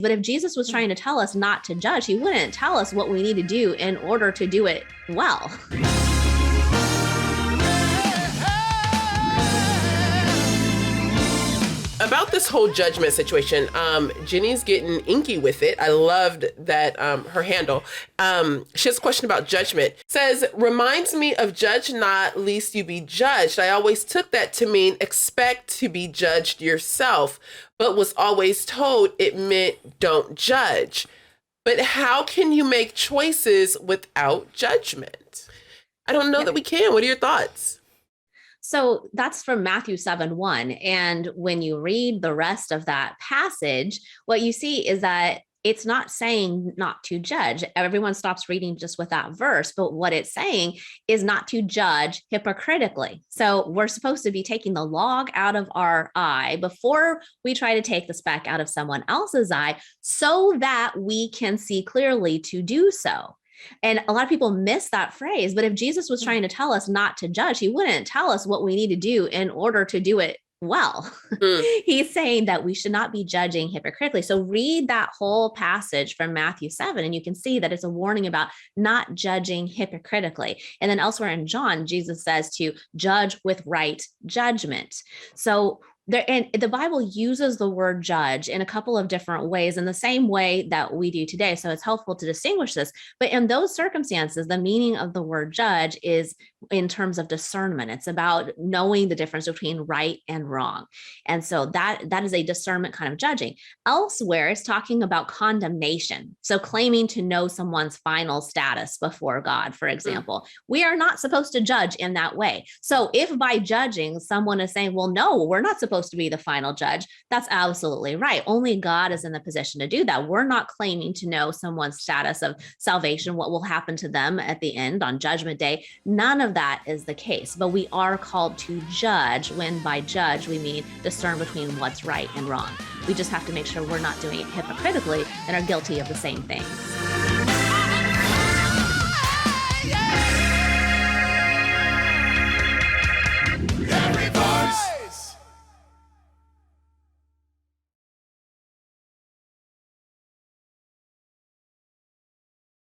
But if Jesus was trying to tell us not to judge, he wouldn't tell us what we need to do in order to do it well. About this whole judgment situation, Jenny's getting inky with it. I loved that her handle. She has a question about judgment. Says, reminds me of judge not, lest you be judged. I always took that to mean expect to be judged yourself, but was always told it meant don't judge. But how can you make choices without judgment? I don't know that we can. What are your thoughts? So that's from Matthew 7:1. And when you read the rest of that passage, what you see is that it's not saying not to judge. Everyone stops reading just with that verse, but what it's saying is not to judge hypocritically. So we're supposed to be taking the log out of our eye before we try to take the speck out of someone else's eye so that we can see clearly to do so. And a lot of people miss that phrase. But if Jesus was trying to tell us not to judge, he wouldn't tell us what we need to do in order to do it well. He's saying that we should not be judging hypocritically. So read that whole passage from Matthew 7, and you can see that it's a warning about not judging hypocritically. And then elsewhere in John, Jesus says to judge with right judgment. So and the Bible uses the word judge in a couple of different ways in the same way that we do today. So it's helpful to distinguish this. But in those circumstances, the meaning of the word judge is in terms of discernment. It's about knowing the difference between right and wrong. And so that is a discernment kind of judging. Elsewhere, it's talking about condemnation. So claiming to know someone's final status before God, for example. We are not supposed to judge in that way. So if by judging, someone is saying, well, no, we're not supposed to be the final judge, that's absolutely right. Only God is in the position to do that. We're not claiming to know someone's status of salvation, what will happen to them at the end on Judgment Day. None of that is the case, but we are called to judge when by judge we mean discern between what's right and wrong. We just have to make sure we're not doing it hypocritically and are guilty of the same things.